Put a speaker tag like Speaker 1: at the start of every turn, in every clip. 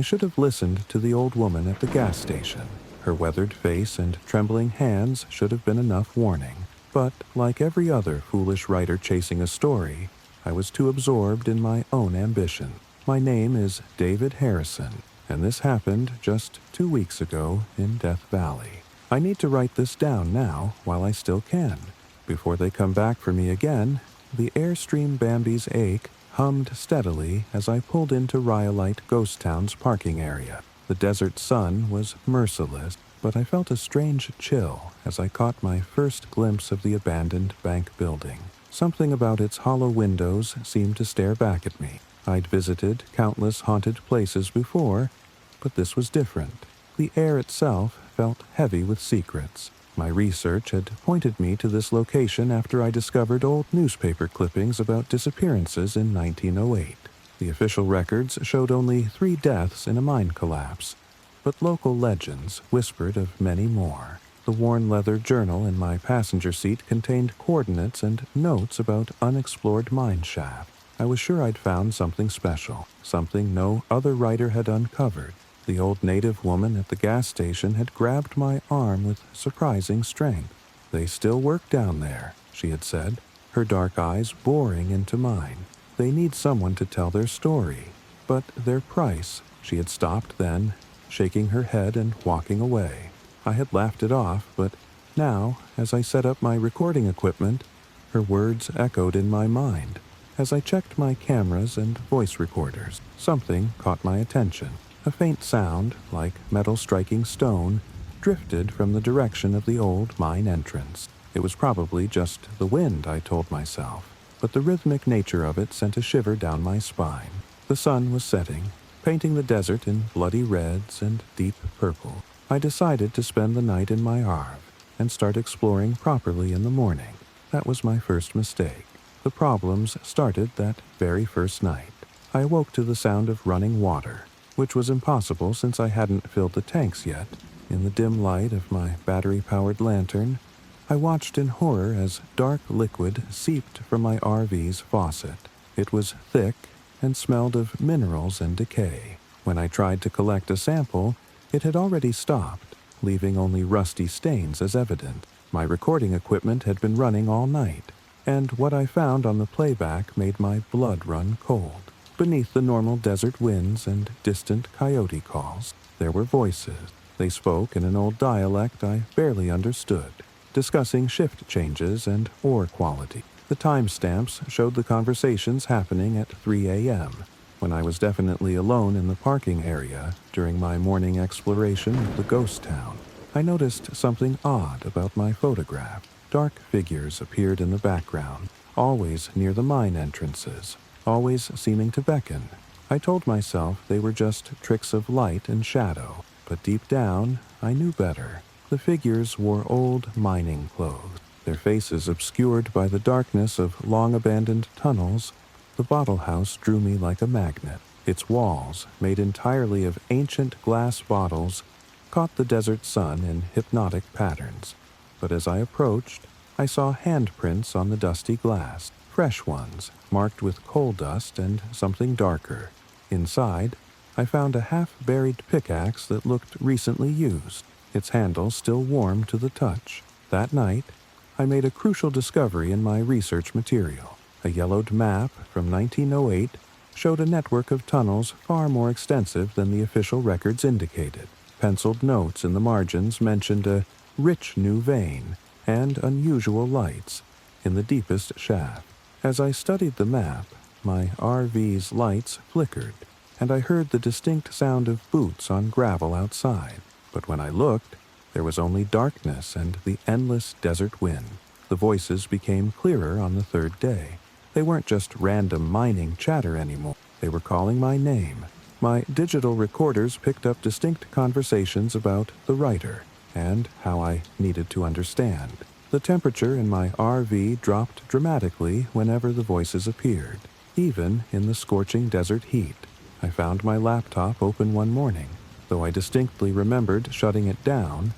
Speaker 1: I should have listened to the old woman at the gas station. Her weathered face and trembling hands should have been enough warning. But, like every other foolish writer chasing a story, I was too absorbed in my own ambition. My name is David Harrison, and this happened just 2 weeks ago in Death Valley. I need to write this down now while I still can. Before they come back for me again, the Airstream Bambi's ache hummed steadily as I pulled into Rhyolite Ghost Town's parking area. The desert sun was merciless, but I felt a strange chill as I caught my first glimpse of the abandoned bank building. Something about its hollow windows seemed to stare back at me. I'd visited countless haunted places before, but this was different. The air itself felt heavy with secrets. My research had pointed me to this location after I discovered old newspaper clippings about disappearances in 1908. The official records showed only 3 deaths in a mine collapse, but local legends whispered of many more. The worn leather journal in my passenger seat contained coordinates and notes about unexplored mine shafts. I was sure I'd found something special, something no other writer had uncovered. The old native woman at the gas station had grabbed my arm with surprising strength. "They still work down there," she had said, her dark eyes boring into mine. "They need someone to tell their story. But their price." She had stopped then, shaking her head and walking away. I had laughed it off, but now, as I set up my recording equipment, her words echoed in my mind. As I checked my cameras and voice recorders, something caught my attention. A faint sound, like metal striking stone, drifted from the direction of the old mine entrance. It was probably just the wind, I told myself, but the rhythmic nature of it sent a shiver down my spine. The sun was setting, painting the desert in bloody reds and deep purple. I decided to spend the night in my RV and start exploring properly in the morning. That was my first mistake. The problems started that very first night. I awoke to the sound of running water, which was impossible since I hadn't filled the tanks yet. In the dim light of my battery-powered lantern, I watched in horror as dark liquid seeped from my RV's faucet. It was thick and smelled of minerals and decay. When I tried to collect a sample, it had already stopped, leaving only rusty stains as evidence. My recording equipment had been running all night, and what I found on the playback made my blood run cold. Beneath the normal desert winds and distant coyote calls, there were voices. They spoke in an old dialect I barely understood, discussing shift changes and ore quality. The timestamps showed the conversations happening at 3 a.m., when I was definitely alone in the parking area during my morning exploration of the ghost town. I noticed something odd about my photograph. Dark figures appeared in the background, always near the mine entrances, always seeming to beckon. I told myself they were just tricks of light and shadow, but deep down, I knew better. The figures wore old mining clothes, their faces obscured by the darkness of long-abandoned tunnels. The bottle house drew me like a magnet. Its walls, made entirely of ancient glass bottles, caught the desert sun in hypnotic patterns. But as I approached, I saw handprints on the dusty glass, fresh ones, marked with coal dust and something darker. Inside, I found a half-buried pickaxe that looked recently used, its handle still warm to the touch. That night, I made a crucial discovery in my research material. A yellowed map from 1908 showed a network of tunnels far more extensive than the official records indicated. Penciled notes in the margins mentioned a rich new vein and unusual lights in the deepest shaft. As I studied the map, my RV's lights flickered, and I heard the distinct sound of boots on gravel outside. But when I looked, there was only darkness and the endless desert wind. The voices became clearer on the third day. They weren't just random mining chatter anymore. They were calling my name. My digital recorders picked up distinct conversations about the writer and how I needed to understand. The temperature in my RV dropped dramatically whenever the voices appeared, even in the scorching desert heat. I found my laptop open one morning. Though I distinctly remembered shutting it down,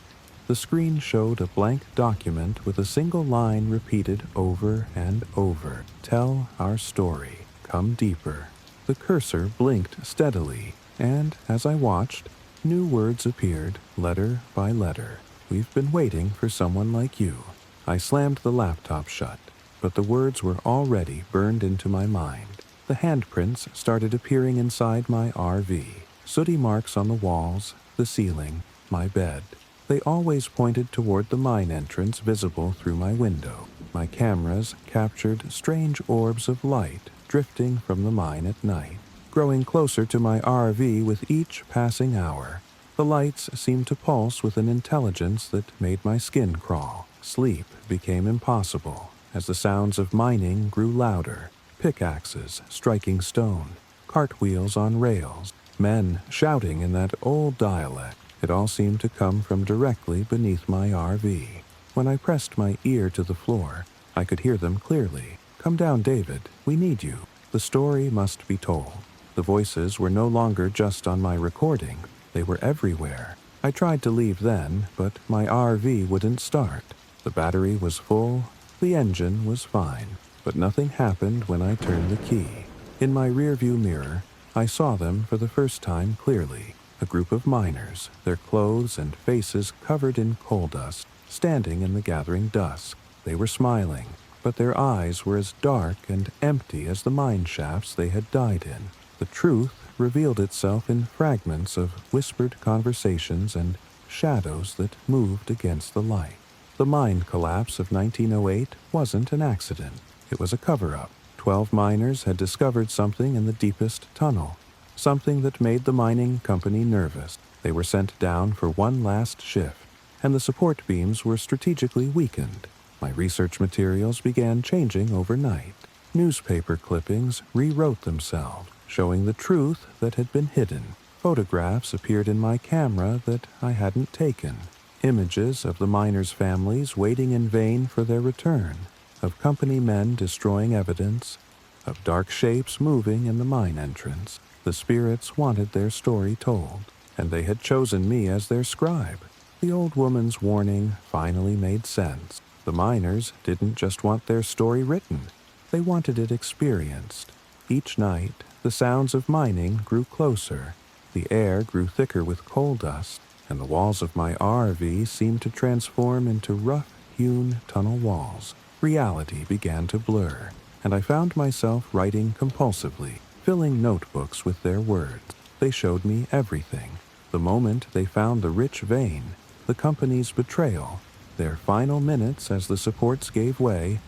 Speaker 1: the screen showed a blank document with a single line repeated over and over. "Tell our story. Come deeper." The cursor blinked steadily, And as I watched, new words appeared, letter by letter. We've been waiting for someone like you. I slammed the laptop shut, but the words were already burned into my mind. The handprints started appearing inside my RV. Sooty marks on the walls, the ceiling, my bed. They always pointed toward the mine entrance visible through my window. My cameras captured strange orbs of light drifting from the mine at night, growing closer to my RV with each passing hour. The lights seemed to pulse with an intelligence that made my skin crawl. Sleep became impossible as the sounds of mining grew louder. Pickaxes striking stone, cartwheels on rails, men shouting in that old dialect. It all seemed to come from directly beneath my RV. When I pressed my ear to the floor, I could hear them clearly. "Come down, David. We need you." The story must be told. The voices were no longer just on my recording. They were everywhere. I tried to leave then, but my RV wouldn't start. The battery was full, the engine was fine, but nothing happened when I turned the key. In my rearview mirror, I saw them for the first time clearly. A group of miners, their clothes and faces covered in coal dust, standing in the gathering dusk. They were smiling, but their eyes were as dark and empty as the mine shafts they had died in. The truth revealed itself in fragments of whispered conversations and shadows that moved against the light. The mine collapse of 1908 wasn't an accident. It was a cover-up. 12 miners had discovered something in the deepest tunnel, something that made the mining company nervous. They were sent down for one last shift, and the support beams were strategically weakened. My research materials began changing overnight. Newspaper clippings rewrote themselves, showing the truth that had been hidden. Photographs appeared in my camera that I hadn't taken. Images of the miners' families waiting in vain for their return, of company men destroying evidence, of dark shapes moving in the mine entrance. The spirits wanted their story told, and they had chosen me as their scribe. The old woman's warning finally made sense. The miners didn't just want their story written, they wanted it experienced. Each night, the sounds of mining grew closer. The air grew thicker with coal dust, and the walls of my RV seemed to transform into rough-hewn tunnel walls. Reality began to blur, and I found myself writing compulsively, filling notebooks with their words. They showed me everything. The moment they found the rich vein, the company's betrayal, their final minutes as the supports gave way,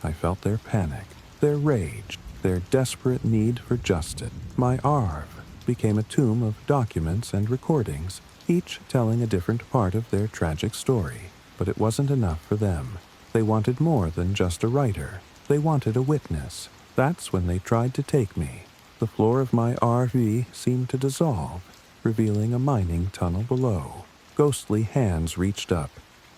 Speaker 1: I felt their panic, their rage, their desperate need for justice. My RV became a tomb of documents and recordings, each telling a different part of their tragic story. But it wasn't enough for them. They wanted more than just a writer. They wanted a witness. That's when they tried to take me. The floor of my RV seemed to dissolve, revealing a mining tunnel below. Ghostly hands reached up,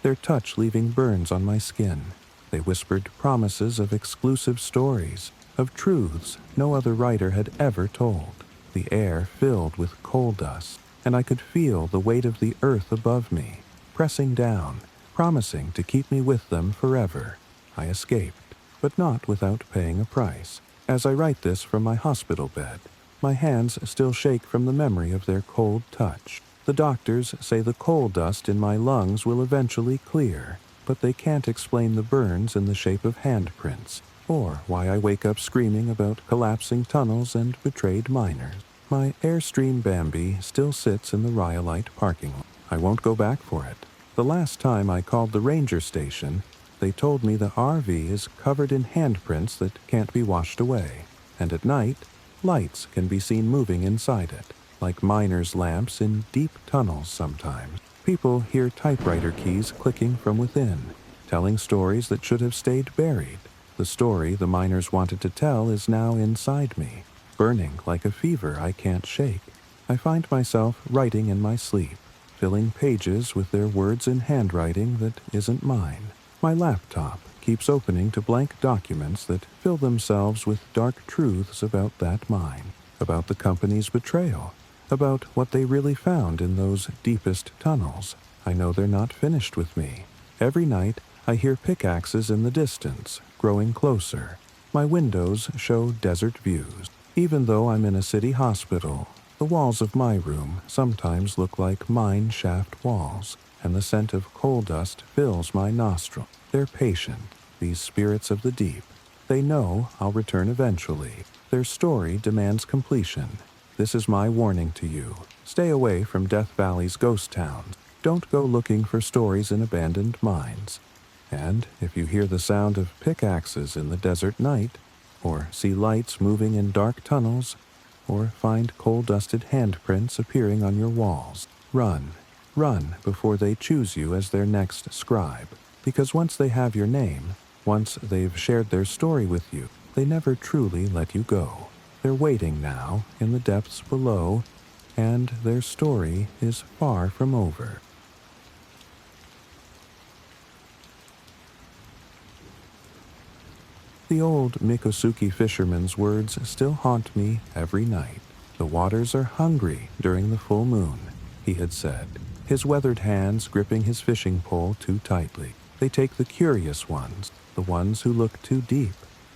Speaker 1: their touch leaving burns on my skin. They whispered promises of exclusive stories, of truths no other writer had ever told. The air filled with coal dust, and I could feel the weight of the earth above me, pressing down, promising to keep me with them forever. I escaped, but not without paying a price. As I write this from my hospital bed, my hands still shake from the memory of their cold touch. The doctors say the coal dust in my lungs will eventually clear, but they can't explain the burns in the shape of handprints, or why I wake up screaming about collapsing tunnels and betrayed miners. My Airstream Bambi still sits in the Rhyolite parking lot. I won't go back for it. The last time I called the ranger station, they told me the RV is covered in handprints that can't be washed away, and at night, lights can be seen moving inside it, like miners' lamps in deep tunnels sometimes. People hear typewriter keys clicking from within, telling stories that should have stayed buried. The story the miners wanted to tell is now inside me, burning like a fever I can't shake. I find myself writing in my sleep, filling pages with their words in handwriting that isn't mine. My laptop keeps opening to blank documents that fill themselves with dark truths about that mine, about the company's betrayal, about what they really found in those deepest tunnels. I know they're not finished with me. Every night, I hear pickaxes in the distance, growing closer. My windows show desert views. Even though I'm in a city hospital, The walls of my room sometimes look like mine shaft walls, and the scent of coal dust fills my nostril. They're patient, these spirits of the deep. They know I'll return eventually. Their story demands completion. This is my warning to you. Stay away from Death Valley's ghost towns. Don't go looking for stories in abandoned mines. And if you hear the sound of pickaxes in the desert night, or see lights moving in dark tunnels, or find coal-dusted handprints appearing on your walls, run. Run before they choose you as their next scribe. Because once they have your name, once they've shared their story with you, they never truly let you go. They're waiting now in the depths below, and their story is far from over. The old Mikosuke fisherman's words still haunt me every night. The waters are hungry during the full moon, he had said, his weathered hands gripping his fishing pole too tightly. They take the curious ones, the ones who look too deep.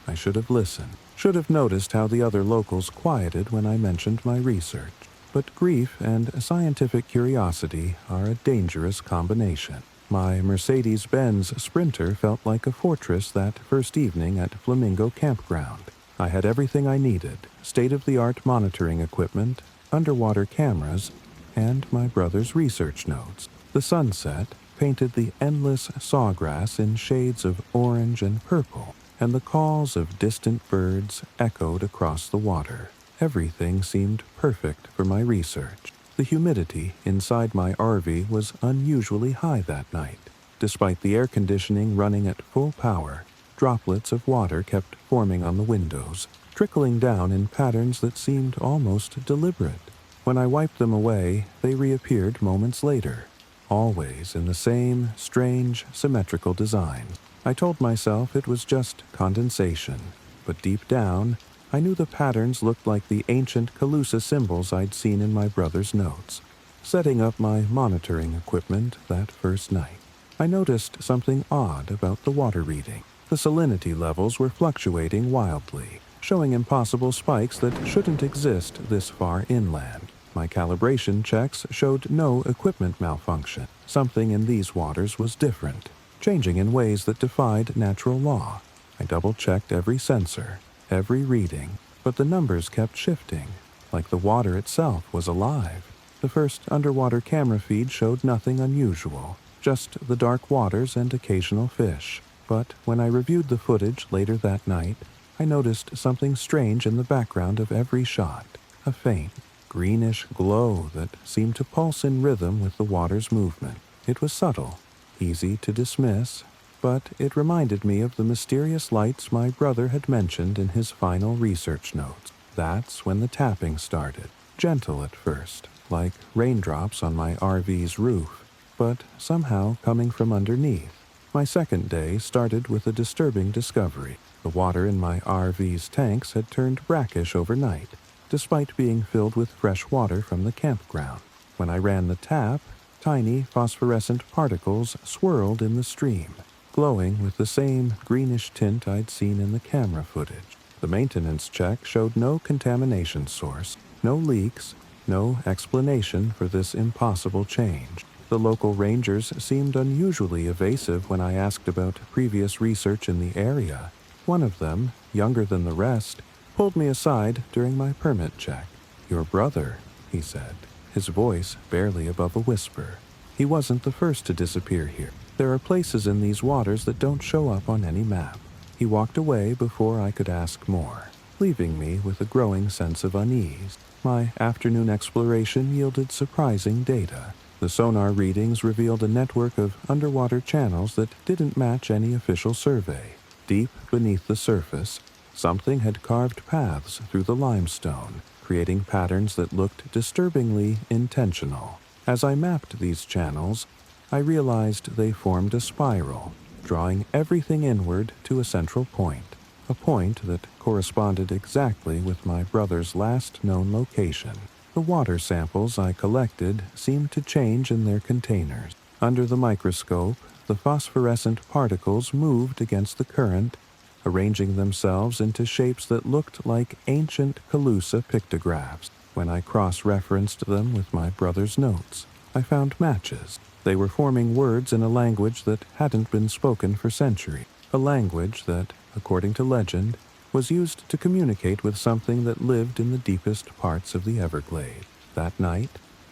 Speaker 1: I should have listened, should have noticed how the other locals quieted when I mentioned my research. But grief and scientific curiosity are a dangerous combination. My Mercedes-Benz Sprinter felt like a fortress that first evening at Flamingo Campground. I had everything I needed, state-of-the-art monitoring equipment, underwater cameras, and my brother's research notes. The sunset painted the endless sawgrass in shades of orange and purple, and the calls of distant birds echoed across the water. Everything seemed perfect for my research. The humidity inside my RV was unusually high that night. Despite the air conditioning running at full power, droplets of water kept forming on the windows, trickling down in patterns that seemed almost deliberate. When I wiped them away, they reappeared moments later, always in the same strange, symmetrical design. I told myself it was just condensation, but deep down, I knew the patterns looked like the ancient Calusa symbols I'd seen in my brother's notes. Setting up my monitoring equipment that first night, I noticed something odd about the water reading. The salinity levels were fluctuating wildly, showing impossible spikes that shouldn't exist this far inland. My calibration checks showed no equipment malfunction. Something in these waters was different, changing in ways that defied natural law. I double-checked every sensor, every reading, but the numbers kept shifting, like the water itself was alive. The first underwater camera feed showed nothing unusual, just the dark waters and occasional fish. But when I reviewed the footage later that night, I noticed something strange in the background of every shot, a faint, greenish glow that seemed to pulse in rhythm with the water's movement. It was subtle, easy to dismiss, but it reminded me of the mysterious lights my brother had mentioned in his final research notes. That's when the tapping started, gentle at first, like raindrops on my RV's roof, but somehow coming from underneath. My second day started with a disturbing discovery. The water in my RV's tanks had turned brackish overnight, despite being filled with fresh water from the campground. When I ran the tap, tiny phosphorescent particles swirled in the stream, glowing with the same greenish tint I'd seen in the camera footage. The maintenance check showed no contamination source, no leaks, no explanation for this impossible change. The local rangers seemed unusually evasive when I asked about previous research in the area. One of them, younger than the rest, pulled me aside during my permit check. "Your brother," he said, his voice barely above a whisper. "He wasn't the first to disappear here. There are places in these waters that don't show up on any map." He walked away before I could ask more, leaving me with a growing sense of unease. My afternoon exploration yielded surprising data. The sonar readings revealed a network of underwater channels that didn't match any official survey. Deep beneath the surface, something had carved paths through the limestone, creating patterns that looked disturbingly intentional. As I mapped these channels, I realized they formed a spiral, drawing everything inward to a central point, a point that corresponded exactly with my brother's last known location. The water samples I collected seemed to change in their containers. Under the microscope, the phosphorescent particles moved against the current, arranging themselves into shapes that looked like ancient Calusa pictographs. when I cross-referenced them with my brother's notes. I found matches. They were forming words in a language that hadn't been spoken for centuries, a language that, according to legend, was used to communicate with something that lived in the deepest parts of the Everglades. That night,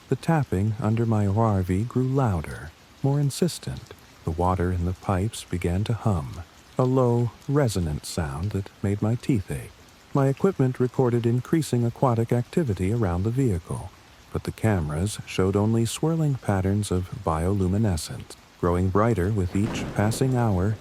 Speaker 1: the tapping under my RV grew louder, more insistent. The water in the pipes began to hum, a low, resonant sound that made my teeth ache. My equipment recorded increasing aquatic activity around the vehicle, but the cameras showed only swirling patterns of bioluminescence, growing brighter with each passing hour.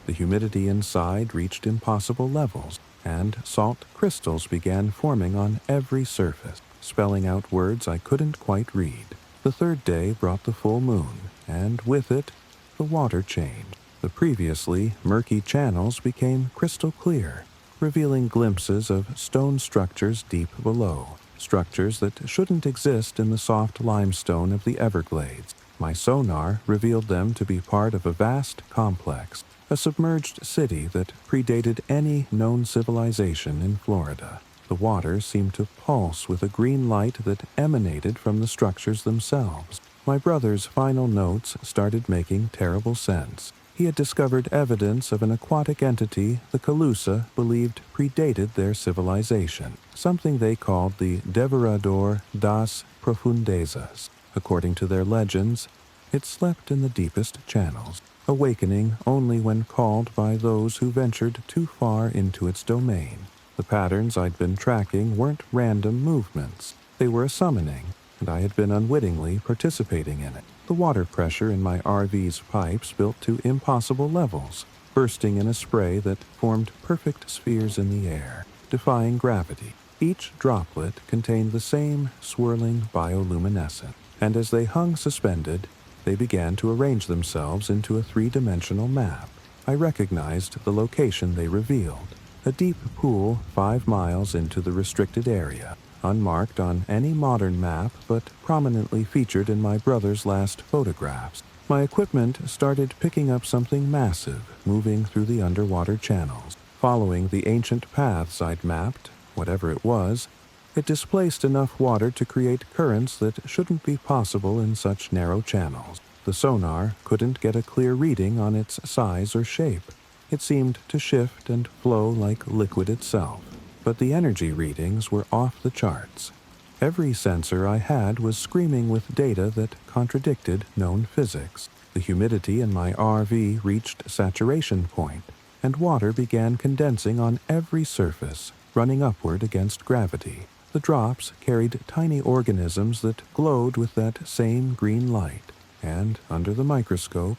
Speaker 1: The humidity inside reached impossible levels, and salt crystals began forming on every surface, spelling out words I couldn't quite read. The third day brought the full moon, and with it, the water changed. The previously murky channels became crystal clear, revealing glimpses of stone structures deep below, structures that shouldn't exist in the soft limestone of the Everglades. My sonar revealed them to be part of a vast complex, a submerged city that predated any known civilization in Florida. The water seemed to pulse with a green light that emanated from the structures themselves. My brother's final notes started making terrible sense. He had discovered evidence of an aquatic entity the Calusa believed predated their civilization, something they called the Devorador das Profundezas. According to their legends, it slept in the deepest channels, awakening only when called by those who ventured too far into its domain. The patterns I'd been tracking weren't random movements. They were a summoning, and I had been unwittingly participating in it. The water pressure in my RV's pipes built to impossible levels, bursting in a spray that formed perfect spheres in the air, defying gravity. Each droplet contained the same swirling bioluminescence, and as they hung suspended, they began to arrange themselves into a three-dimensional map. I recognized the location they revealed, a deep pool 5 miles into the restricted area, unmarked on any modern map but prominently featured in my brother's last photographs. My equipment started picking up something massive moving through the underwater channels. Following the ancient paths I'd mapped, whatever it was, it displaced enough water to create currents that shouldn't be possible in such narrow channels. The sonar couldn't get a clear reading on its size or shape. It seemed to shift and flow like liquid itself, but the energy readings were off the charts. Every sensor I had was screaming with data that contradicted known physics. The humidity in my RV reached saturation point, and water began condensing on every surface, running upward against gravity. The drops carried tiny organisms that glowed with that same green light, and under the microscope,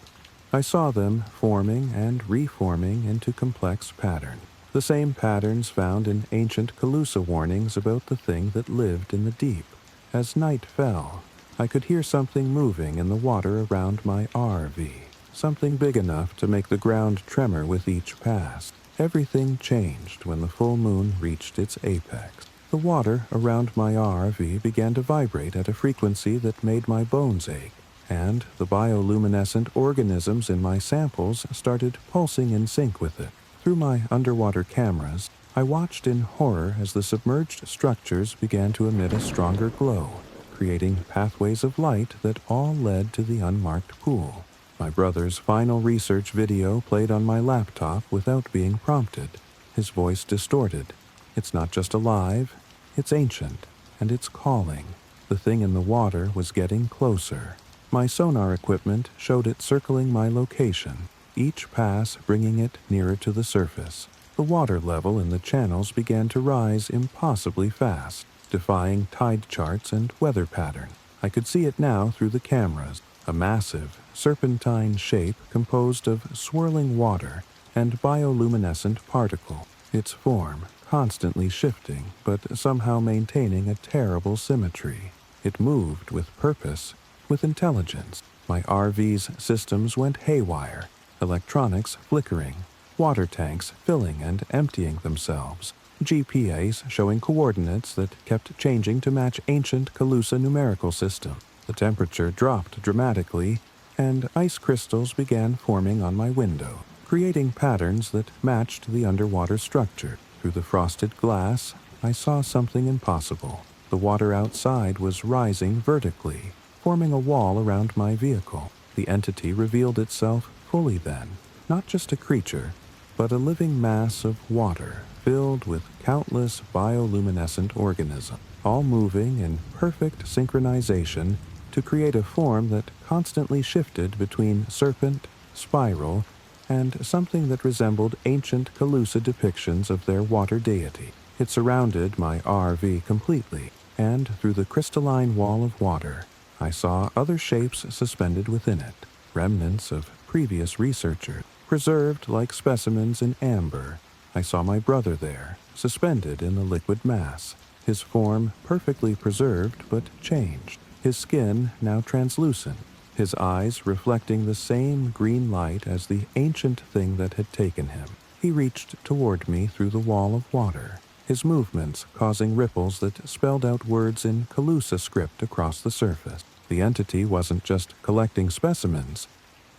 Speaker 1: I saw them forming and reforming into complex patterns. The same patterns found in ancient Calusa warnings about the thing that lived in the deep. As night fell, I could hear something moving in the water around my RV, something big enough to make the ground tremor with each pass. Everything changed when the full moon reached its apex. The water around my RV began to vibrate at a frequency that made my bones ache, and the bioluminescent organisms in my samples started pulsing in sync with it. Through my underwater cameras, I watched in horror as the submerged structures began to emit a stronger glow, creating pathways of light that all led to the unmarked pool. My brother's final research video played on my laptop without being prompted, his voice distorted. It's not just alive, it's ancient, and it's calling. The thing in the water was getting closer. My sonar equipment showed it circling my location, each pass bringing it nearer to the surface. The water level in the channels began to rise impossibly fast, defying tide charts and weather patterns. I could see it now through the cameras, a massive, serpentine shape composed of swirling water and bioluminescent particles, its form constantly shifting but somehow maintaining a terrible symmetry. It moved with purpose, with intelligence. My RV's systems went haywire, electronics flickering, water tanks filling and emptying themselves, GPAs showing coordinates that kept changing to match ancient Calusa numerical system. The temperature dropped dramatically, and ice crystals began forming on my window, creating patterns that matched the underwater structure. Through the frosted glass, I saw something impossible. The The water outside was rising vertically, forming a wall around my vehicle. The entity revealed itself fully then, not just a creature, but a living mass of water filled with countless bioluminescent organisms, all moving in perfect synchronization to create a form that constantly shifted between serpent, spiral, and something that resembled ancient Calusa depictions of their water deity. It surrounded my RV completely, and through the crystalline wall of water, I saw other shapes suspended within it, remnants of previous researchers, preserved like specimens in amber. I saw my brother there, suspended in the liquid mass, his form perfectly preserved but changed, his skin now translucent, his eyes reflecting the same green light as the ancient thing that had taken him. He reached toward me through the wall of water, his movements causing ripples that spelled out words in Calusa script across the surface. The entity wasn't just collecting specimens,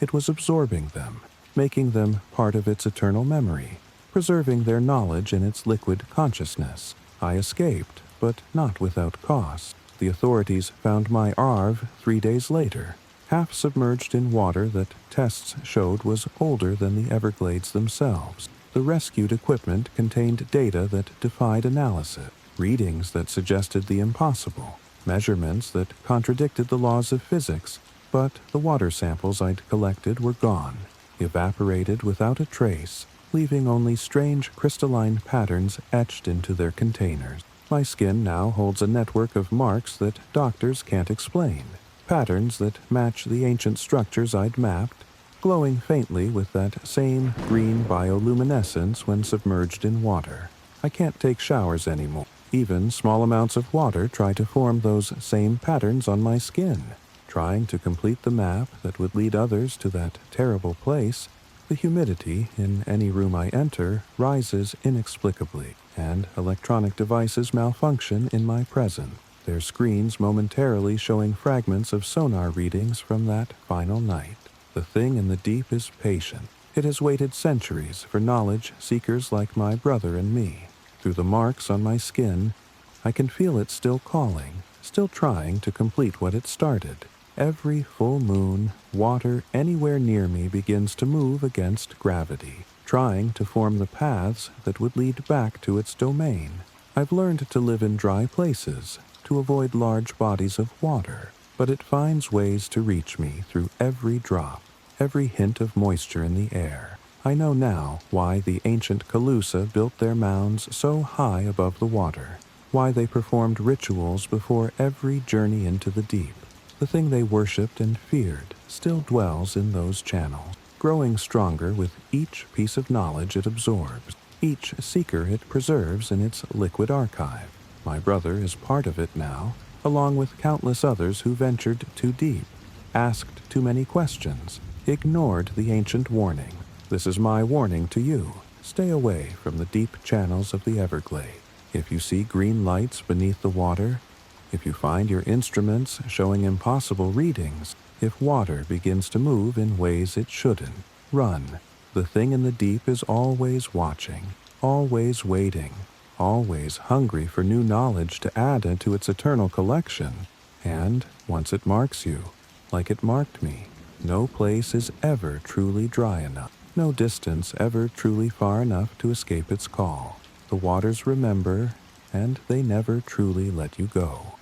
Speaker 1: it was absorbing them, making them part of its eternal memory, preserving their knowledge in its liquid consciousness. I escaped, but not without cost. The authorities found my ARV 3 days later, half submerged in water that tests showed was older than the Everglades themselves. The rescued equipment contained data that defied analysis, readings that suggested the impossible, measurements that contradicted the laws of physics, but the water samples I'd collected were gone, evaporated without a trace, leaving only strange crystalline patterns etched into their containers. My skin now holds a network of marks that doctors can't explain, patterns that match the ancient structures I'd mapped, glowing faintly with that same green bioluminescence when submerged in water. I can't take showers anymore. Even small amounts of water try to form those same patterns on my skin. Trying to complete the map that would lead others to that terrible place, the humidity in any room I enter rises inexplicably, and electronic devices malfunction in my presence, their screens momentarily showing fragments of sonar readings from that final night. The thing in the deep is patient. It has waited centuries for knowledge seekers like my brother and me. Through the marks on my skin, I can feel it still calling, still trying to complete what it started. Every full moon, water anywhere near me begins to move against gravity, trying to form the paths that would lead back to its domain. I've learned to live in dry places, to avoid large bodies of water, but it finds ways to reach me through every drop, every hint of moisture in the air. I know now why the ancient Calusa built their mounds so high above the water, why they performed rituals before every journey into the deep. The thing they worshipped and feared still dwells in those channels, growing stronger with each piece of knowledge it absorbs, each seeker it preserves in its liquid archive. My brother is part of it now, along with countless others who ventured too deep, asked too many questions, ignored the ancient warning. This is my warning to you. Stay away from the deep channels of the Everglades. If you see green lights beneath the water, if you find your instruments showing impossible readings, if water begins to move in ways it shouldn't, run. The thing in the deep is always watching, always waiting, always hungry for new knowledge to add into its eternal collection. And once it marks you, like it marked me, no place is ever truly dry enough, no distance ever truly far enough to escape its call. The waters remember, and they never truly let you go.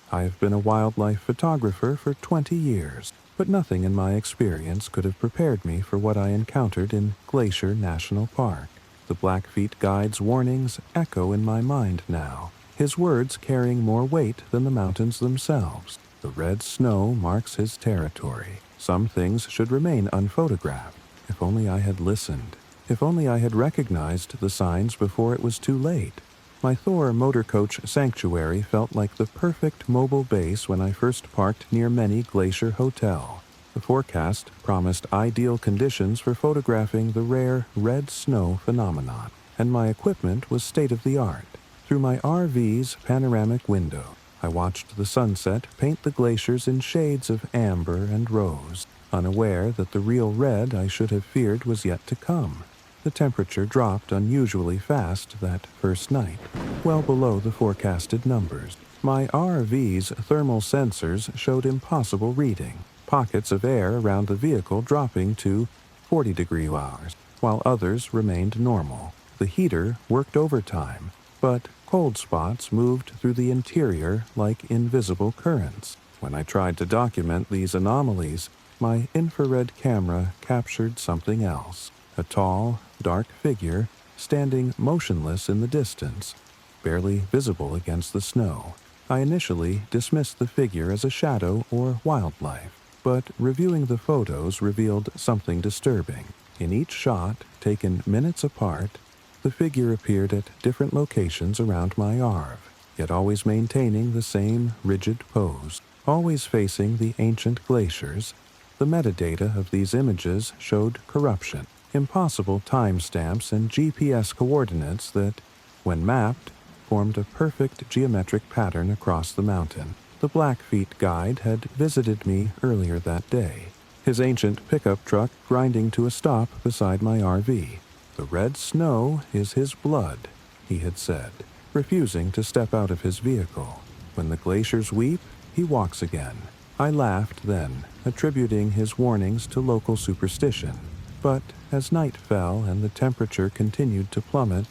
Speaker 1: I have been a wildlife photographer for 20 years, but nothing in my experience could have prepared me for what I encountered in Glacier National Park. The Blackfeet guide's warnings echo in my mind now, his words carrying more weight than the mountains themselves. The red snow marks his territory. Some things should remain unphotographed. If only I had listened. If only I had recognized the signs before it was too late. My Thor motor coach sanctuary felt like the perfect mobile base when I first parked near Many Glacier Hotel. The forecast promised ideal conditions for photographing the rare red snow phenomenon, and my equipment was state-of-the-art. Through my RV's panoramic window, I watched the sunset paint the glaciers in shades of amber and rose, unaware that the real red I should have feared was yet to come. The temperature dropped unusually fast that first night, well below the forecasted numbers. My RV's thermal sensors showed impossible reading, pockets of air around the vehicle dropping to 40-degree hours, while others remained normal. The heater worked overtime, but cold spots moved through the interior like invisible currents. When I tried to document these anomalies, my infrared camera captured something else. A tall, dark figure standing motionless in the distance, barely visible against the snow. I initially dismissed the figure as a shadow or wildlife, but reviewing the photos revealed something disturbing. In each shot, taken minutes apart, the figure appeared at different locations around my RV, yet always maintaining the same rigid pose, always facing the ancient glaciers. The metadata of these images showed corruption, impossible timestamps, and GPS coordinates that, when mapped, formed a perfect geometric pattern across the mountain. The Blackfeet guide had visited me earlier that day, his ancient pickup truck grinding to a stop beside my RV. "The red snow is his blood," he had said, refusing to step out of his vehicle. "When the glaciers weep, he walks again." I laughed then, attributing his warnings to local superstition. But as night fell and the temperature continued to plummet,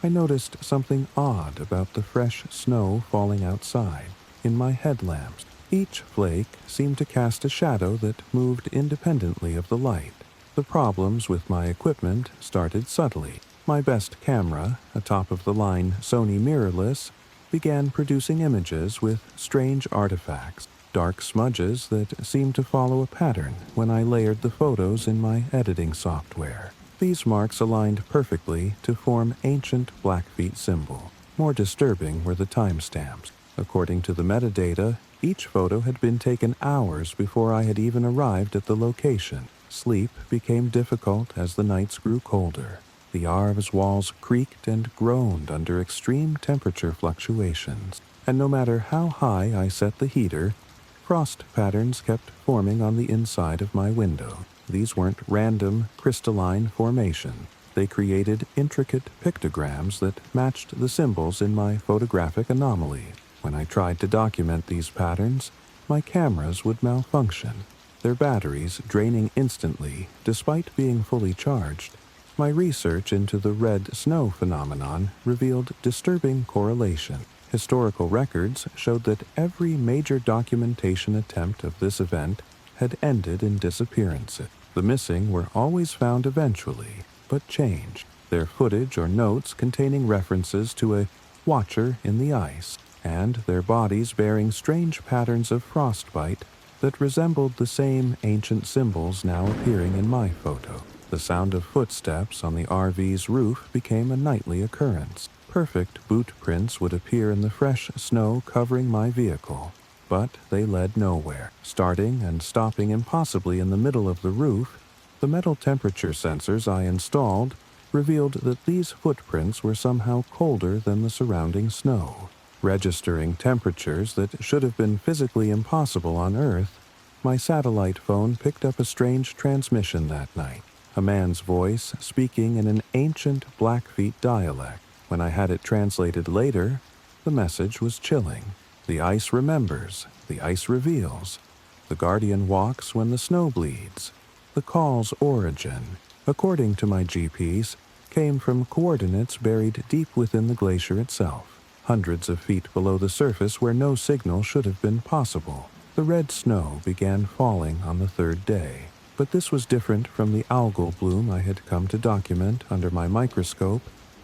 Speaker 1: I noticed something odd about the fresh snow falling outside. In my headlamps, each flake seemed to cast a shadow that moved independently of the light. The problems with my equipment started subtly. My best camera, a top-of-the-line Sony mirrorless, began producing images with strange artifacts, dark smudges that seemed to follow a pattern when I layered the photos in my editing software. These marks aligned perfectly to form ancient Blackfeet symbol. More disturbing were the timestamps. According to the metadata, each photo had been taken hours before I had even arrived at the location. Sleep became difficult as the nights grew colder. The RV's walls creaked and groaned under extreme temperature fluctuations, and no matter how high I set the heater, frost patterns kept forming on the inside of my window. These weren't random, crystalline formation. They created intricate pictograms that matched the symbols in my photographic anomaly. When I tried to document these patterns, my cameras would malfunction, their batteries draining instantly despite being fully charged. My research into the red snow phenomenon revealed disturbing correlation. Historical records showed that every major documentation attempt of this event had ended in disappearances. The missing were always found eventually, but changed, their footage or notes containing references to a watcher in the ice, and their bodies bearing strange patterns of frostbite that resembled the same ancient symbols now appearing in my photo. The sound of footsteps on the RV's roof became a nightly occurrence. Perfect boot prints would appear in the fresh snow covering my vehicle, but they led nowhere. Starting and stopping impossibly in the middle of the roof, the metal temperature sensors I installed revealed that these footprints were somehow colder than the surrounding snow. Registering temperatures that should have been physically impossible on Earth, my satellite phone picked up a strange transmission that night, a man's voice speaking in an ancient Blackfeet dialect. When I had it translated later, the message was chilling. The ice remembers, the ice reveals. The guardian walks when the snow bleeds. The call's origin, according to my GPS, came from coordinates buried deep within the glacier itself, hundreds of feet below the surface where no signal should have been possible. The red snow began falling on the third day, but this was different from the algal bloom I had come to document under my microscope.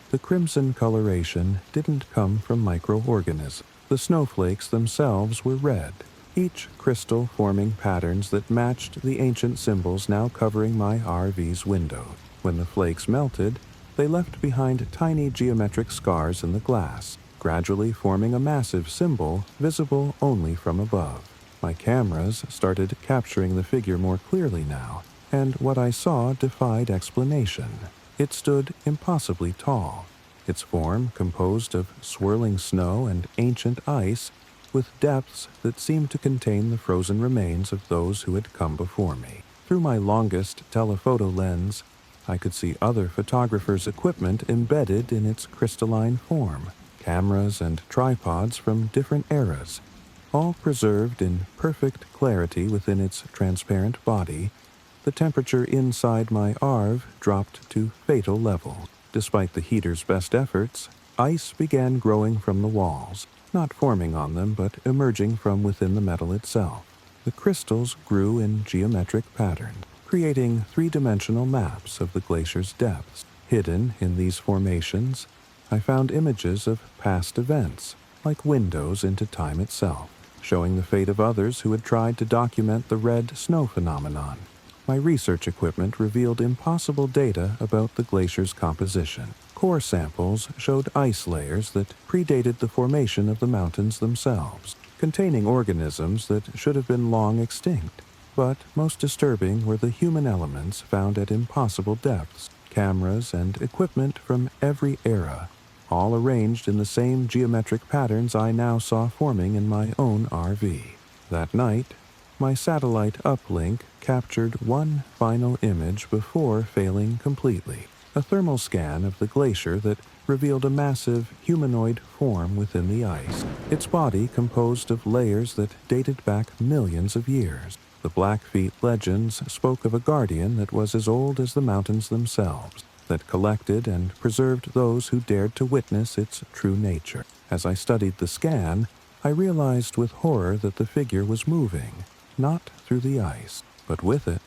Speaker 1: The crimson coloration didn't come from microorganisms. The snowflakes themselves were red, each crystal forming patterns that matched the ancient symbols now covering my RV's window. When the flakes melted, they left behind tiny geometric scars in the glass, gradually forming a massive symbol visible only from above. My cameras started capturing the figure more clearly now, and what I saw defied explanation. It stood impossibly tall, its form composed of swirling snow and ancient ice, with depths that seemed to contain the frozen remains of those who had come before me. Through my longest telephoto lens, I could see other photographers' equipment embedded in its crystalline form, cameras and tripods from different eras, all preserved in perfect clarity within its transparent body. The temperature inside my ARV dropped to fatal levels. Despite the heater's best efforts, ice began growing from the walls, not forming on them but emerging from within the metal itself. The crystals grew in geometric patterns, creating three-dimensional maps of the glacier's depths. Hidden in these formations, I found images of past events, like windows into time itself, showing the fate of others who had tried to document the red snow phenomenon. My research equipment revealed impossible data about the glacier's composition. Core samples showed ice layers that predated the formation of the mountains themselves, containing organisms that should have been long extinct. But most disturbing were the human elements found at impossible depths, cameras and equipment from every era, all arranged in the same geometric patterns I now saw forming in my own RV. That night, my satellite uplink captured one final image before failing completely, a thermal scan of the glacier that revealed a massive humanoid form within the ice, its body composed of layers that dated back millions of years. The Blackfeet legends spoke of a guardian that was as old as the mountains themselves, that collected and preserved those who dared to witness its true nature. As I studied the scan, I realized with horror that the figure was moving, not through the ice, but with it.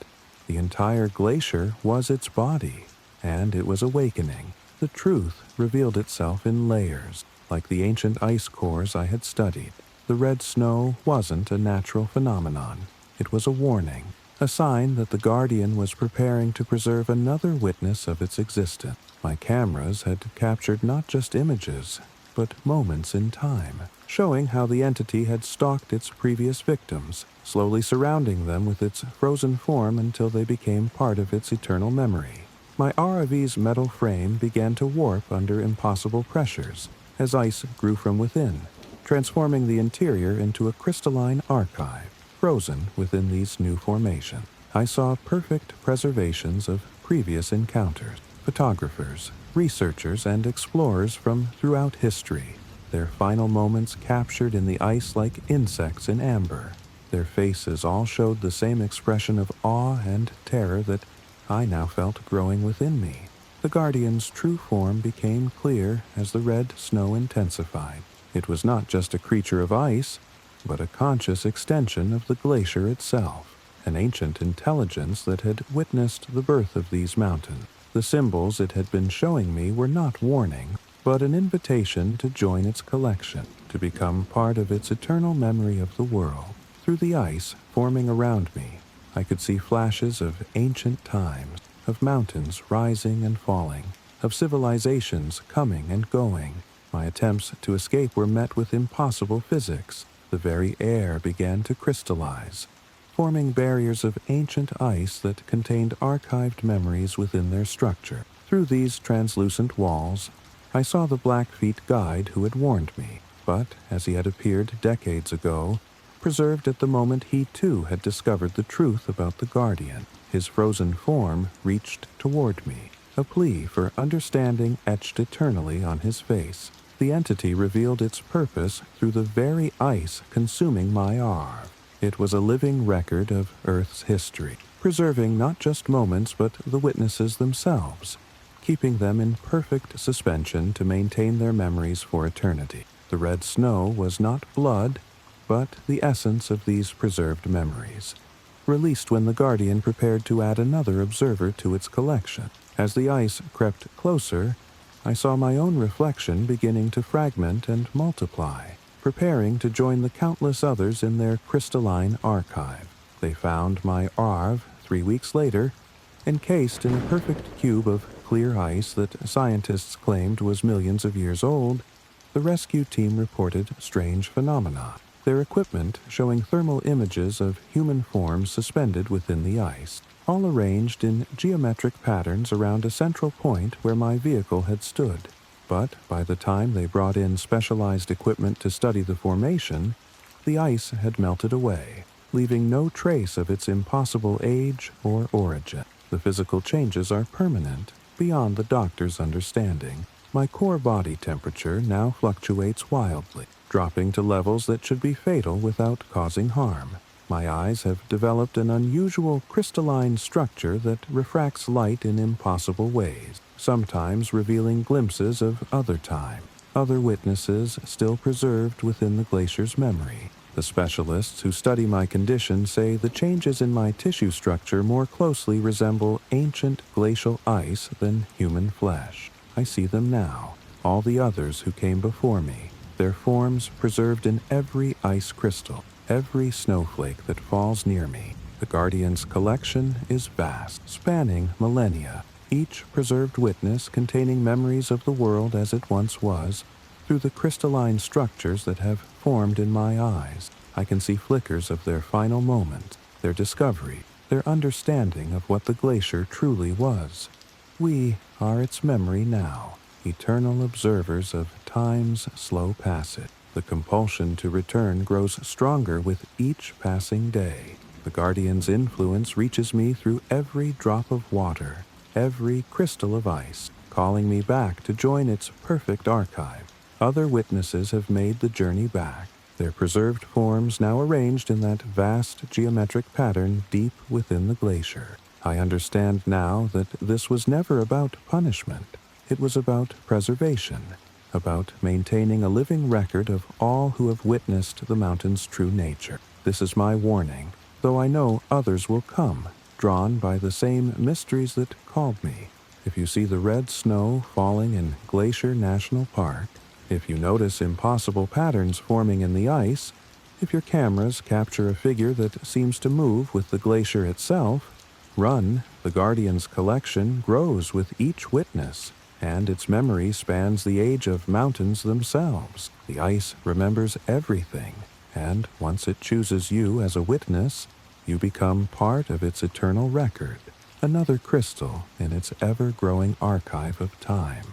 Speaker 1: The entire glacier was its body, and it was awakening. The truth revealed itself in layers, like the ancient ice cores I had studied. The red snow wasn't a natural phenomenon. It was a warning, a sign that the Guardian was preparing to preserve another witness of its existence. My cameras had captured not just images, but moments in time, showing how the entity had stalked its previous victims, slowly surrounding them with its frozen form until they became part of its eternal memory. My ROV's metal frame began to warp under impossible pressures as ice grew from within, transforming the interior into a crystalline archive, frozen within these new formations. I saw perfect preservations of previous encounters, photographers, researchers, and explorers from throughout history, their final moments captured in the ice like insects in amber. Their faces all showed the same expression of awe and terror that I now felt growing within me. The Guardian's true form became clear as the red snow intensified. It was not just a creature of ice, but a conscious extension of the glacier itself, an ancient intelligence that had witnessed the birth of these mountains. The symbols it had been showing me were not warning, but an invitation to join its collection, to become part of its eternal memory of the world. Through the ice forming around me, I could see flashes of ancient times, of mountains rising and falling, of civilizations coming and going. My attempts to escape were met with impossible physics. The very air began to crystallize, forming barriers of ancient ice that contained archived memories within their structure. Through these translucent walls, I saw the Blackfeet guide who had warned me, but, as he had appeared decades ago, preserved at the moment he too had discovered the truth about the Guardian. His frozen form reached toward me, a plea for understanding etched eternally on his face. The entity revealed its purpose through the very ice consuming my ARV. It was a living record of Earth's history, preserving not just moments but the witnesses themselves, keeping them in perfect suspension to maintain their memories for eternity. The red snow was not blood, but the essence of these preserved memories, released when the Guardian prepared to add another observer to its collection. As the ice crept closer, I saw my own reflection beginning to fragment and multiply, preparing to join the countless others in their crystalline archive. They found my ARV 3 weeks later, encased in a perfect cube of clear ice that scientists claimed was millions of years old. The rescue team reported strange phenomena, their equipment showing thermal images of human forms suspended within the ice, all arranged in geometric patterns around a central point where my vehicle had stood. But by the time they brought in specialized equipment to study the formation, the ice had melted away, leaving no trace of its impossible age or origin. The physical changes are permanent, beyond the doctor's understanding. My core body temperature now fluctuates wildly, dropping to levels that should be fatal without causing harm. My eyes have developed an unusual crystalline structure that refracts light in impossible ways, sometimes revealing glimpses of other time, other witnesses still preserved within the glacier's memory. The specialists who study my condition say the changes in my tissue structure more closely resemble ancient glacial ice than human flesh. I see them now, all the others who came before me, their forms preserved in every ice crystal, every snowflake that falls near me. The Guardian's collection is vast, spanning millennia, each preserved witness containing memories of the world as it once was. Through the crystalline structures that have formed in my eyes, I can see flickers of their final moment, their discovery, their understanding of what the glacier truly was. We are its memory now, eternal observers of time's slow passage. The compulsion to return grows stronger with each passing day. The Guardian's influence reaches me through every drop of water, every crystal of ice, calling me back to join its perfect archive. Other witnesses have made the journey back, their preserved forms now arranged in that vast geometric pattern deep within the glacier. I understand now that this was never about punishment. It was about preservation, about maintaining a living record of all who have witnessed the mountain's true nature. This is my warning, though I know others will come, drawn by the same mysteries that called me. If you see the red snow falling in Glacier National Park, if you notice impossible patterns forming in the ice, if your cameras capture a figure that seems to move with the glacier itself, run. The Guardian's collection grows with each witness, and its memory spans the age of mountains themselves. The ice remembers everything, and once it chooses you as a witness, you become part of its eternal record, another crystal in its ever-growing archive of time.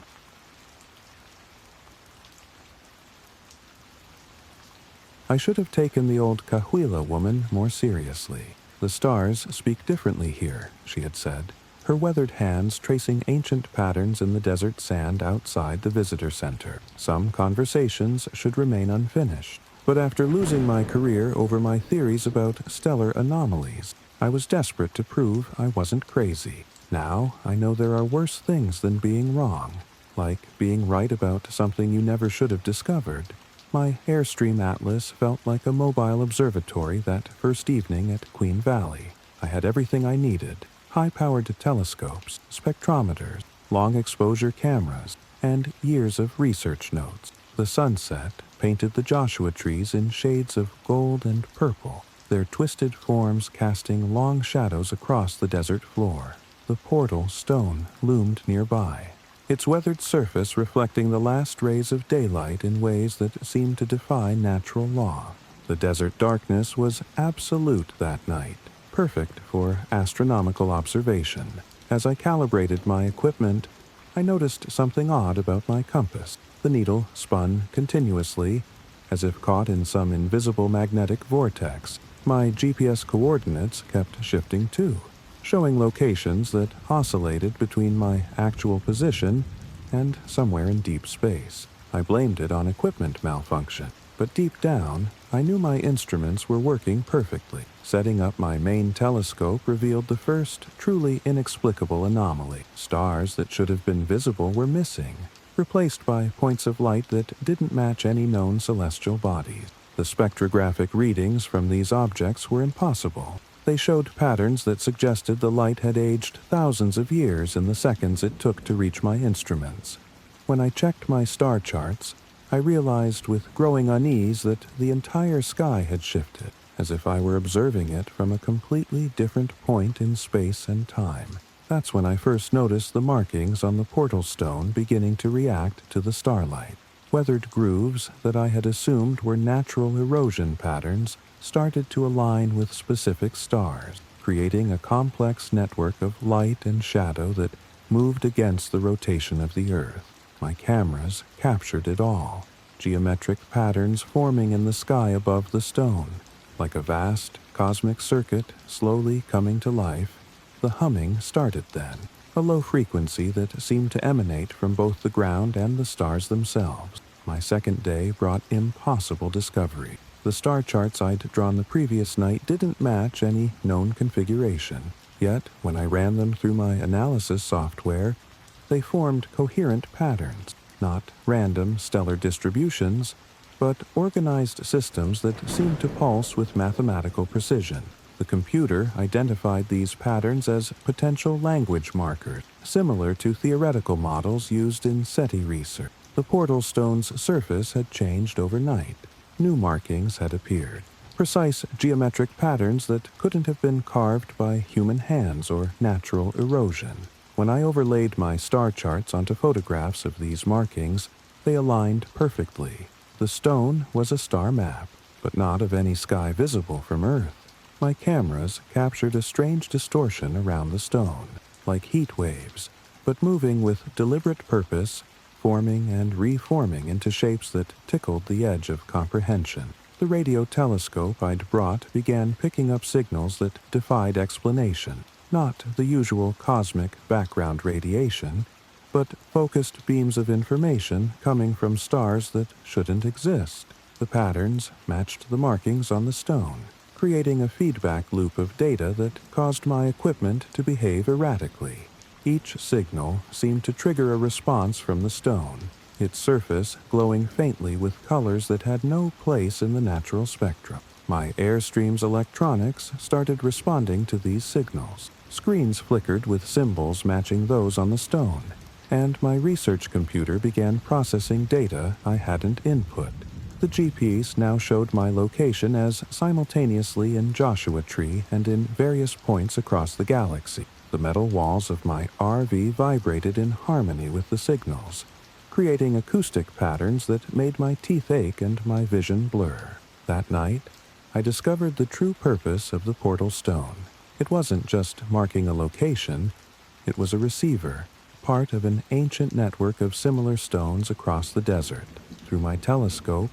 Speaker 1: I should have taken the old Cahuilla woman more seriously. The stars speak differently here, she had said, her weathered hands tracing ancient patterns in the desert sand outside the visitor center. Some conversations should remain unfinished, but after losing my career over my theories about stellar anomalies, I was desperate to prove I wasn't crazy. Now I know there are worse things than being wrong, like being right about something you never should have discovered. My Airstream Atlas felt like a mobile observatory that first evening at Queen Valley. I had everything I needed: high-powered telescopes, spectrometers, long-exposure cameras, and years of research notes. The sunset painted the Joshua trees in shades of gold and purple, their twisted forms casting long shadows across the desert floor. The portal stone loomed nearby, its weathered surface reflecting the last rays of daylight in ways that seemed to defy natural law. The desert darkness was absolute that night, perfect for astronomical observation. As I calibrated my equipment, I noticed something odd about my compass. The needle spun continuously, as if caught in some invisible magnetic vortex. My GPS coordinates kept shifting too, showing locations that oscillated between my actual position and somewhere in deep space. I blamed it on equipment malfunction, but deep down, I knew my instruments were working perfectly. Setting up my main telescope revealed the first truly inexplicable anomaly. Stars that should have been visible were missing, replaced by points of light that didn't match any known celestial bodies. The spectrographic readings from these objects were impossible. They showed patterns that suggested the light had aged thousands of years in the seconds it took to reach my instruments. When I checked my star charts, I realized with growing unease that the entire sky had shifted, as if I were observing it from a completely different point in space and time. That's when I first noticed the markings on the portal stone beginning to react to the starlight. Weathered grooves that I had assumed were natural erosion patterns started to align with specific stars, creating a complex network of light and shadow that moved against the rotation of the Earth. My cameras captured it all, geometric patterns forming in the sky above the stone, like a vast cosmic circuit slowly coming to life. The humming started then, a low frequency that seemed to emanate from both the ground and the stars themselves. My second day brought impossible discovery. The star charts I'd drawn the previous night didn't match any known configuration, yet when I ran them through my analysis software, they formed coherent patterns, not random stellar distributions, but organized systems that seemed to pulse with mathematical precision. The computer identified these patterns as potential language markers, similar to theoretical models used in SETI research. The portal stone's surface had changed overnight. New markings had appeared, precise geometric patterns that couldn't have been carved by human hands or natural erosion. When I overlaid my star charts onto photographs of these markings, they aligned perfectly. The stone was a star map, but not of any sky visible from Earth. My cameras captured a strange distortion around the stone, like heat waves, but moving with deliberate purpose, forming and reforming into shapes that tickled the edge of comprehension. The radio telescope I'd brought began picking up signals that defied explanation, not the usual cosmic background radiation, but focused beams of information coming from stars that shouldn't exist. The patterns matched the markings on the stone, creating a feedback loop of data that caused my equipment to behave erratically. Each signal seemed to trigger a response from the stone, its surface glowing faintly with colors that had no place in the natural spectrum. My Airstream's electronics started responding to these signals. Screens flickered with symbols matching those on the stone, and my research computer began processing data I hadn't input. The GPS now showed my location as simultaneously in Joshua Tree and in various points across the galaxy. The metal walls of my RV vibrated in harmony with the signals, creating acoustic patterns that made my teeth ache and my vision blur. That night, I discovered the true purpose of the portal stone. It wasn't just marking a location, it was a receiver, part of an ancient network of similar stones across the desert. Through my telescope,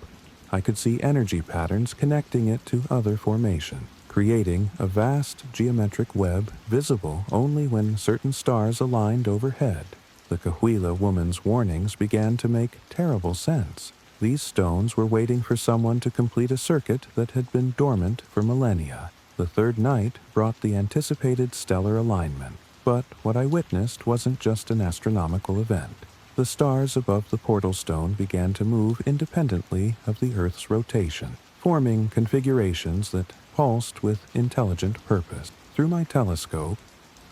Speaker 1: I could see energy patterns connecting it to other formations, creating a vast geometric web visible only when certain stars aligned overhead. The Cahuilla woman's warnings began to make terrible sense. These stones were waiting for someone to complete a circuit that had been dormant for millennia. The third night brought the anticipated stellar alignment, but what I witnessed wasn't just an astronomical event. The stars above the portal stone began to move independently of the Earth's rotation, forming configurations that pulsed with intelligent purpose. Through my telescope,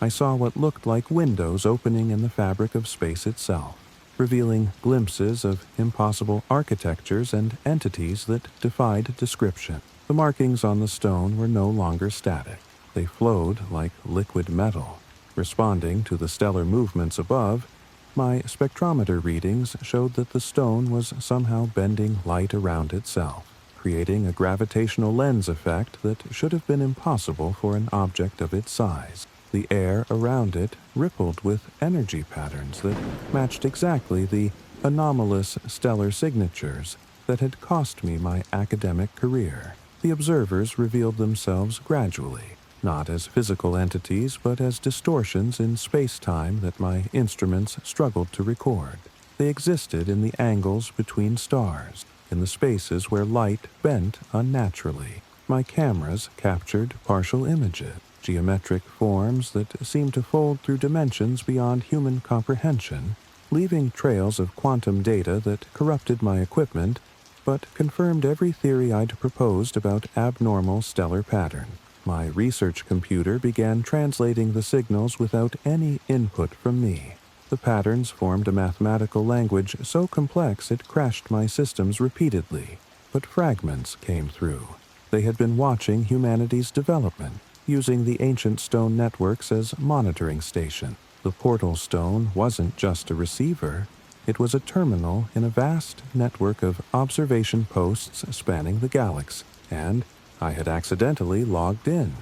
Speaker 1: I saw what looked like windows opening in the fabric of space itself, revealing glimpses of impossible architectures and entities that defied description. The markings on the stone were no longer static. They flowed like liquid metal. Responding to the stellar movements above, my spectrometer readings showed that the stone was somehow bending light around itself, creating a gravitational lens effect that should have been impossible for an object of its size. The air around it rippled with energy patterns that matched exactly the anomalous stellar signatures that had cost me my academic career. The observers revealed themselves gradually, not as physical entities but as distortions in space-time that my instruments struggled to record. They existed in the angles between stars, in the spaces where light bent unnaturally. My cameras captured partial images, geometric forms that seemed to fold through dimensions beyond human comprehension, leaving trails of quantum data that corrupted my equipment but confirmed every theory I'd proposed about abnormal stellar patterns. My research computer began translating the signals without any input from me. The patterns formed a mathematical language so complex it crashed my systems repeatedly, but fragments came through. They had been watching humanity's development, using the ancient stone networks as monitoring station. The portal stone wasn't just a receiver, it was a terminal in a vast network of observation posts spanning the galaxy, and I had accidentally logged in.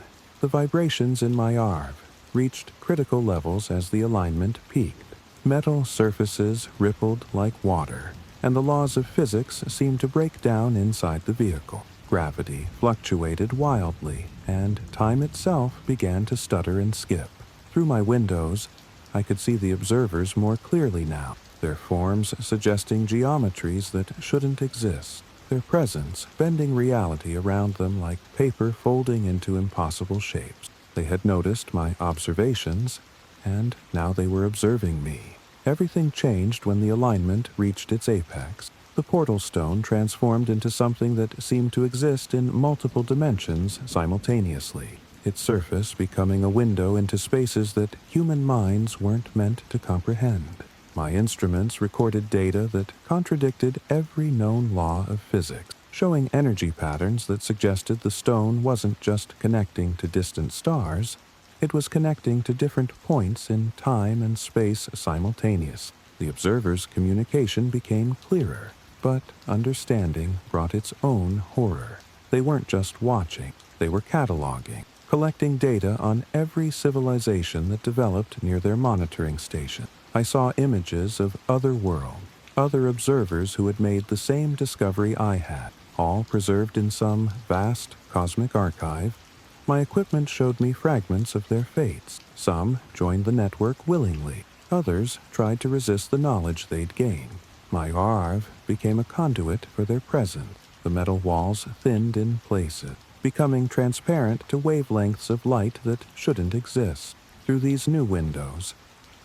Speaker 1: The vibrations in my ARV reached critical levels as the alignment peaked. Metal surfaces rippled like water, and the laws of physics seemed to break down inside the vehicle. Gravity fluctuated wildly, and time itself began to stutter and skip. Through my windows, I could see the observers more clearly now, their forms suggesting geometries that shouldn't exist, their presence bending reality around them like paper folding into impossible shapes. They had noticed my observations, and now they were observing me. Everything changed when the alignment reached its apex. The portal stone transformed into something that seemed to exist in multiple dimensions simultaneously, its surface becoming a window into spaces that human minds weren't meant to comprehend. My instruments recorded data that contradicted every known law of physics, showing energy patterns that suggested the stone wasn't just connecting to distant stars, it was connecting to different points in time and space simultaneously. The observer's communication became clearer, but understanding brought its own horror. They weren't just watching, they were cataloging, collecting data on every civilization that developed near their monitoring station. I saw images of other worlds, other observers who had made the same discovery I had, all preserved in some vast cosmic archive. My equipment showed me fragments of their fates. Some joined the network willingly. Others tried to resist the knowledge they'd gained. My Arv became a conduit for their presence. The metal walls thinned in places, becoming transparent to wavelengths of light that shouldn't exist. Through these new windows,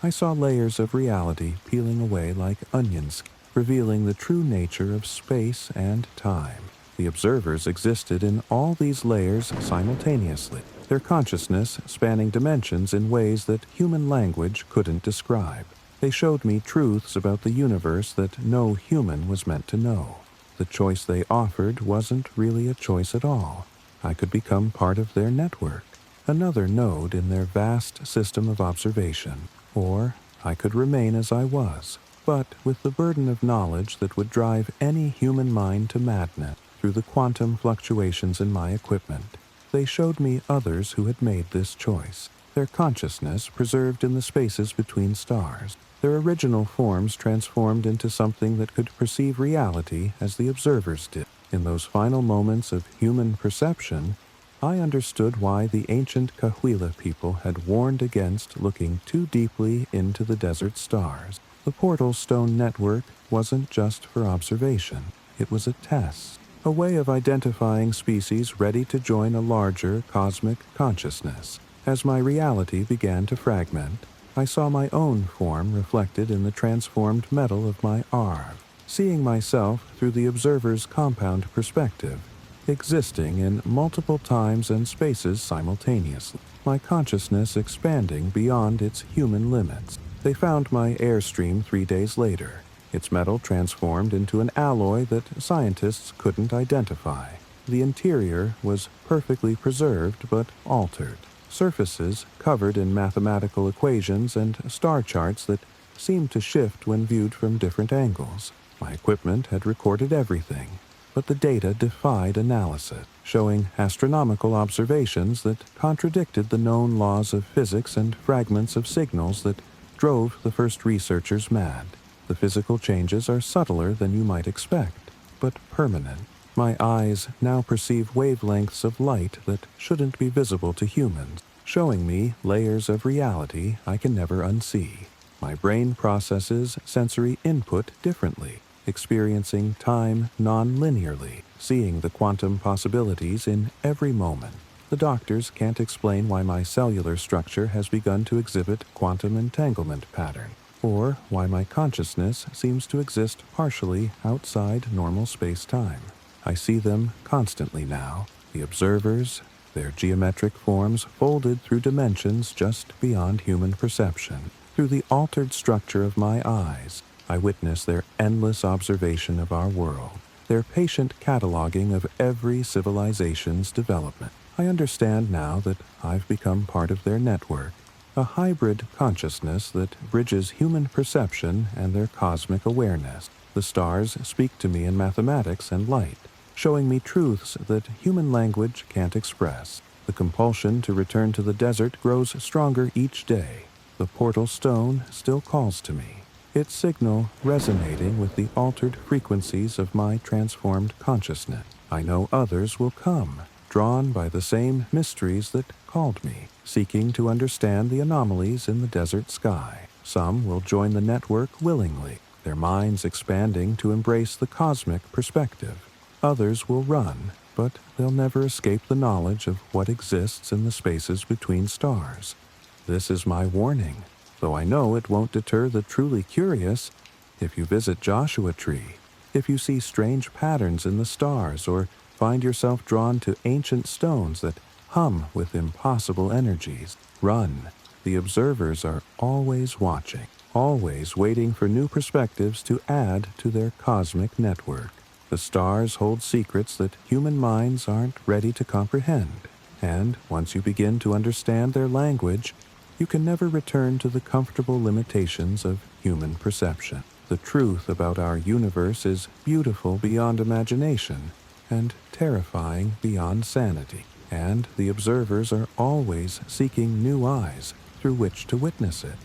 Speaker 1: I saw layers of reality peeling away like onions, revealing the true nature of space and time. The observers existed in all these layers simultaneously, their consciousness spanning dimensions in ways that human language couldn't describe. They showed me truths about the universe that no human was meant to know. The choice they offered wasn't really a choice at all. I could become part of their network, another node in their vast system of observation. Or I could remain as I was, but with the burden of knowledge that would drive any human mind to madness. Through the quantum fluctuations in my equipment, they showed me others who had made this choice, their consciousness preserved in the spaces between stars, their original forms transformed into something that could perceive reality as the observers did. In those final moments of human perception, I understood why the ancient Cahuilla people had warned against looking too deeply into the desert stars. The portal stone network wasn't just for observation, it was a test, a way of identifying species ready to join a larger cosmic consciousness. As my reality began to fragment, I saw my own form reflected in the transformed metal of my Arv, seeing myself through the observer's compound perspective, existing in multiple times and spaces simultaneously, my consciousness expanding beyond its human limits. They found my airstream 3 days later, its metal transformed into an alloy that scientists couldn't identify. The interior was perfectly preserved but altered, surfaces covered in mathematical equations and star charts that seemed to shift when viewed from different angles. My equipment had recorded everything, but the data defied analysis, showing astronomical observations that contradicted the known laws of physics and fragments of signals that drove the first researchers mad. The physical changes are subtler than you might expect, but permanent. My eyes now perceive wavelengths of light that shouldn't be visible to humans, showing me layers of reality I can never unsee. My brain processes sensory input differently, experiencing time non-linearly, seeing the quantum possibilities in every moment. The doctors can't explain why my cellular structure has begun to exhibit quantum entanglement pattern, or why my consciousness seems to exist partially outside normal space-time. I see them constantly now, the observers, their geometric forms folded through dimensions just beyond human perception. Through the altered structure of my eyes, I witness their endless observation of our world, their patient cataloging of every civilization's development. I understand now that I've become part of their network, a hybrid consciousness that bridges human perception and their cosmic awareness. The stars speak to me in mathematics and light, showing me truths that human language can't express. The compulsion to return to the desert grows stronger each day. The portal stone still calls to me, its signal resonating with the altered frequencies of my transformed consciousness. I know others will come, drawn by the same mysteries that called me, seeking to understand the anomalies in the desert sky. Some will join the network willingly, their minds expanding to embrace the cosmic perspective. Others will run, but they'll never escape the knowledge of what exists in the spaces between stars. This is my warning, though I know it won't deter the truly curious. If you visit Joshua Tree, if you see strange patterns in the stars, or find yourself drawn to ancient stones that hum with impossible energies, run. The observers are always watching, always waiting for new perspectives to add to their cosmic network. The stars hold secrets that human minds aren't ready to comprehend, and once you begin to understand their language, you can never return to the comfortable limitations of human perception. The truth about our universe is beautiful beyond imagination and terrifying beyond sanity, and the observers are always seeking new eyes through which to witness it.